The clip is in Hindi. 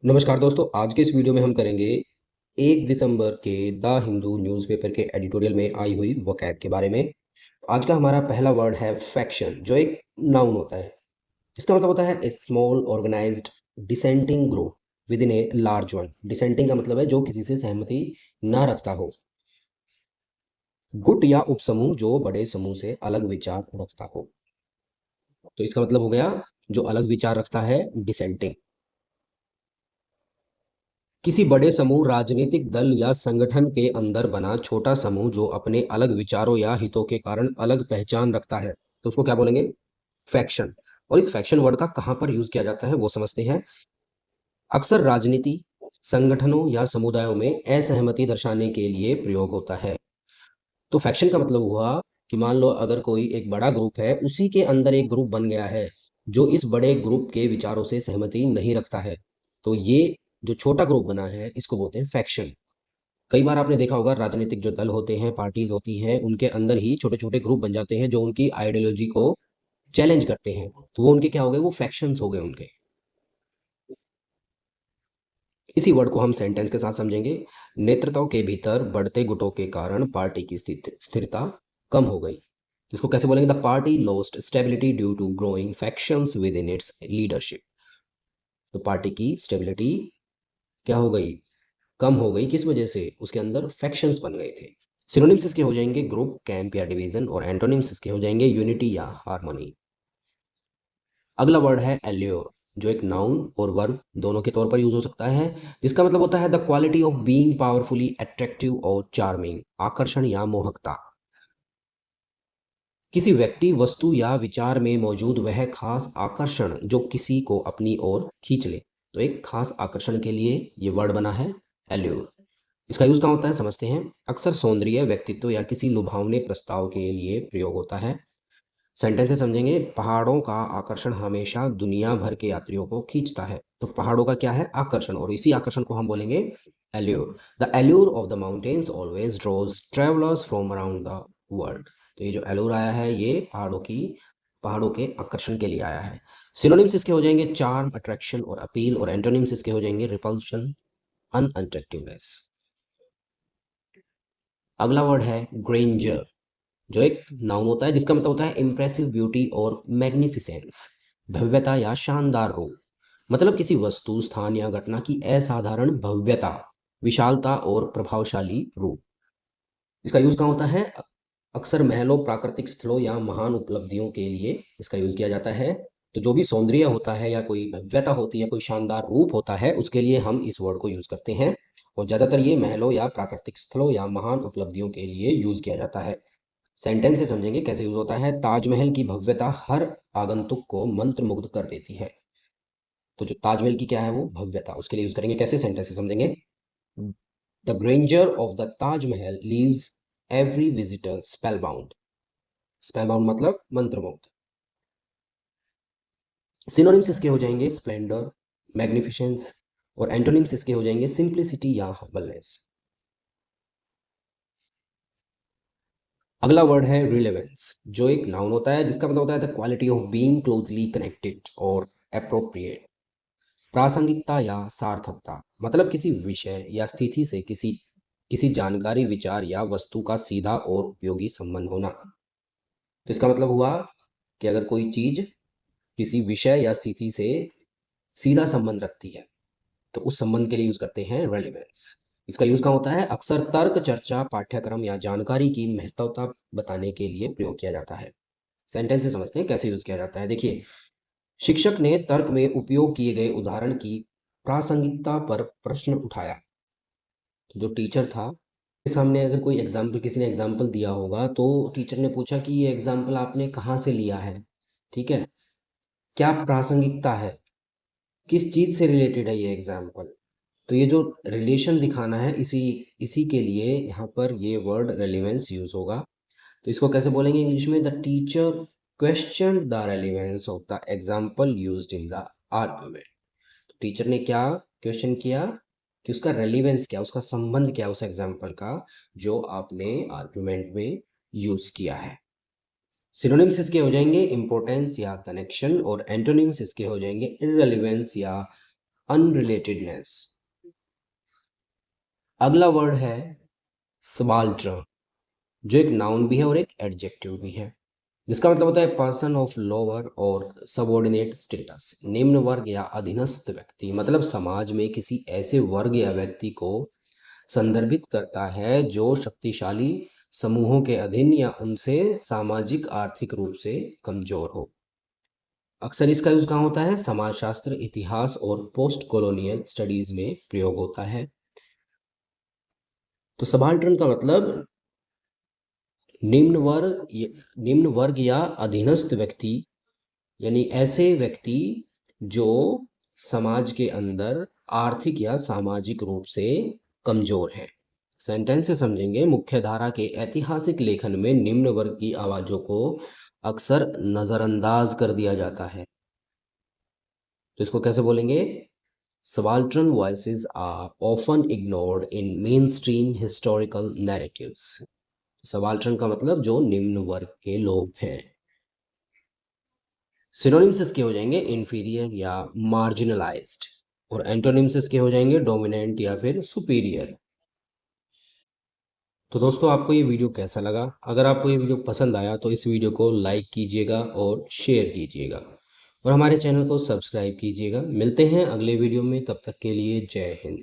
नमस्कार दोस्तों, आज के इस वीडियो में हम करेंगे 1 दिसंबर के द हिंदू न्यूज़पेपर के एडिटोरियल में आई हुई वोकैब के बारे में। आज का हमारा पहला वर्ड है फैक्शन, जो एक नाउन होता है। इसका मतलब होता है a small organized dissenting group within a large one. Dissenting का मतलब है जो किसी से सहमति ना रखता हो। गुट या उपसमूह जो बड़े समूह से अलग विचार रखता हो। तो इसका मतलब हो गया जो अलग विचार रखता है, डिसेंटिंग। किसी बड़े समूह, राजनीतिक दल या संगठन के अंदर बना छोटा समूह जो अपने अलग विचारों या हितों के कारण अलग पहचान रखता है, तो उसको क्या बोलेंगे? फैक्शन। और इस फैक्शन वर्ड का कहाँ पर यूज किया जाता है वो समझते हैं। अक्सर राजनीति, संगठनों या समुदायों में असहमति दर्शाने के लिए प्रयोग होता है। तो फैक्शन का मतलब हुआ कि मान लो अगर कोई एक बड़ा ग्रुप है, उसी के अंदर एक ग्रुप बन गया है जो इस बड़े ग्रुप के विचारों से सहमति नहीं रखता है, तो ये जो छोटा ग्रुप बना है इसको बोलते हैं फैक्शन। कई बार आपने देखा होगा राजनीतिक जो दल होते हैं, पार्टीज होती हैं, उनके अंदर ही छोटे छोटे ग्रुप बन जाते हैं जो उनकी आइडियोलॉजी को चैलेंज करते हैं, तो वो उनके क्या हो गए? वो फैक्शंस हो गए उनके। इसी वर्ड को हम सेंटेंस के साथ समझेंगे। नेतृत्व के भीतर बढ़ते गुटों के कारण पार्टी की स्थिरता कम हो गई। इसको कैसे बोलेंगे? The party lost stability due to growing factions within its leadership. तो पार्टी की स्टेबिलिटी क्या हो गई? कम हो गई। किस वजह से? उसके अंदर फैक्शंस बन गए थे। सिनोनिम्स इसके हो जाएंगे ग्रुप, कैंप या डिवीजन, और एंटोनिम्स इसके हो जाएंगे यूनिटी या हार्मनी। अगला वर्ड है एल्योर, जो एक नाउन और वर्ब दोनों के तौर पर यूज हो सकता है, जिसका मतलब होता है the quality of being powerfully attractive और चार्मिंग, आकर्षण या मोहकता। किसी व्यक्ति, वस्तु या विचार में मौजूद वह खास आकर्षण जो किसी को अपनी ओर खींच ले। तो एक खास आकर्षण के लिए ये वर्ड बना है एल्योर। इसका यूज कहाँ होता है समझते हैं। अक्सर सौंदर्य, व्यक्तित्व या किसी लुभावने प्रस्ताव के लिए प्रयोग होता है। सेंटेंस से समझेंगे। पहाड़ों का आकर्षण हमेशा दुनिया भर के यात्रियों को खींचता है। तो पहाड़ों का क्या है? आकर्षण, और इसी आकर्षण को हम बोलेंगे allure. The allure of the mountains always draws travellers from around the world. तो ये जो एल्यूर आया है ये पहाड़ों के आकर्षण के लिए आया है। सिनोनिम्स इसके हो जाएंगे चार्म, अट्रैक्शन और अपील, और एंटोनिम्स इसके हो जाएंगे रिपल्शन, अनअट्रैक्टिवनेस। अगला वर्ड है ग्रेंजर, जो एक नाउन होता है जिसका मतलब होता है इम्प्रेसिव ब्यूटी और मैग्निफिसेंस, भव्यता या शानदार रूप। मतलब किसी वस्तु, स्थान या घटना की असाधारण भव्यता, विशालता और प्रभावशाली रूप। इसका यूज कहाँ होता है? अक्सर महलों, प्राकृतिक स्थलों या महान उपलब्धियों के लिए इसका यूज किया जाता है। तो जो भी सौंदर्य होता है या कोई भव्यता होती है, कोई शानदार रूप होता है, उसके लिए हम इस वर्ड को यूज करते हैं। और ज्यादातर ये महलों या प्राकृतिक स्थलों या महान उपलब्धियों के लिए यूज किया जाता है। सेंटेंस से समझेंगे कैसे यूज होता है। ताजमहल की भव्यता हर आगंतुक को मंत्रमुग्ध कर देती है। तो जो ताजमहल की क्या है वो भव्यता, उसके लिए यूज करेंगे कैसे? सेंटेंस से समझेंगे। The grandeur of the Taj Mahal leaves every visitor spellbound. Spellbound मतलब मंत्रमुग्ध। सिनोनिम्स इसके हो जाएंगे स्प्लेंडर, मैग्निफिसेंस, और एंटोनिम्स इसके हो जाएंगे सिंप्लिसिटी या हम्बलनेस। अगला वर्ड है रिलेवेंस, जो एक नाउन होता है जिसका मतलब होता है the quality of being closely connected और अप्रोप्रिएट। प्रासंगिकता या सार्थकता, मतलब किसी विषय या स्थिति से किसी किसी जानकारी, विचार या वस्तु का सीधा और उपयोगी संबंध होना। तो इसका मतलब हुआ कि अगर कोई चीज किसी विषय या स्थिति से सीधा संबंध रखती है, तो उस संबंध के लिए यूज करते हैं रेलेवेंस। इसका यूज कहाँ होता है? अक्सर तर्क, चर्चा, पाठ्यक्रम या जानकारी की महत्वता बताने के लिए प्रयोग किया जाता है। सेंटेंस से समझते हैं कैसे यूज किया जाता है। देखिए, शिक्षक ने तर्क में उपयोग किए गए उदाहरण की प्रासंगिकता पर प्रश्न उठाया। तो जो टीचर था, के सामने अगर कोई एग्जाम्पल, किसी ने एग्जाम्पल दिया होगा, तो टीचर ने पूछा कि ये एग्जाम्पल आपने कहाँ से लिया है, ठीक है, क्या प्रासंगिकता है, किस चीज से रिलेटेड है ये एग्जाम्पल। तो ये जो रिलेशन दिखाना है, इसी इसी के लिए यहाँ पर ये वर्ड रेलिवेंस यूज होगा। तो इसको कैसे बोलेंगे इंग्लिश में? The teacher question the relevance of the example used in the argument. तो टीचर ने क्या क्वेश्चन किया कि उसका रेलिवेंस क्या, उसका संबंध क्या उस एग्जाम्पल का जो आपने आर्ग्यूमेंट में यूज किया है। सिनोनिम्स इसके हो जाएंगे इंपॉर्टेंस या कनेक्शन, और एंटोनिम्स इसके हो जाएंगे इररेलेवेंस या अनरिलेटेडनेस। अगला वर्ड है सबाल्टर्न, जो एक नाउन भी है और एक एडजेक्टिव भी है, जिसका मतलब होता है पर्सन ऑफ लोअर और सबऑर्डिनेट स्टेटस, निम्न वर्ग या अधीनस्थ व्यक्ति। मतलब समाज में किसी ऐसे वर्ग या व्यक्ति को संदर्भित करता है जो शक्तिशाली समूहों के अधीन या उनसे सामाजिक आर्थिक रूप से कमजोर हो। अक्सर इसका यूज कहाँ होता है? समाजशास्त्र, इतिहास और पोस्ट कॉलोनियल स्टडीज में प्रयोग होता है। तो सबाल्टर्न का मतलब निम्न वर्ग या अधीनस्थ व्यक्ति, यानी ऐसे व्यक्ति जो समाज के अंदर आर्थिक या सामाजिक रूप से कमजोर हैं। सेंटेंस से समझेंगे। मुख्य धारा के ऐतिहासिक लेखन में निम्न वर्ग की आवाजों को अक्सर नजरअंदाज कर दिया जाता है। तो इसको कैसे बोलेंगे? Subaltern voices are often ignored in mainstream historical narratives. Subaltern का मतलब जो निम्न वर्ग के लोग हैं। सिनोनिम्स इसके हो जाएंगे इंफीरियर या मार्जिनलाइज्ड, और एंटोनिम्स इसके हो जाएंगे डोमिनेंट या फिर सुपीरियर। तो दोस्तों, आपको ये वीडियो कैसा लगा? अगर आपको ये वीडियो पसंद आया तो इस वीडियो को लाइक कीजिएगा और शेयर कीजिएगा, और हमारे चैनल को सब्सक्राइब कीजिएगा। मिलते हैं अगले वीडियो में, तब तक के लिए जय हिंद।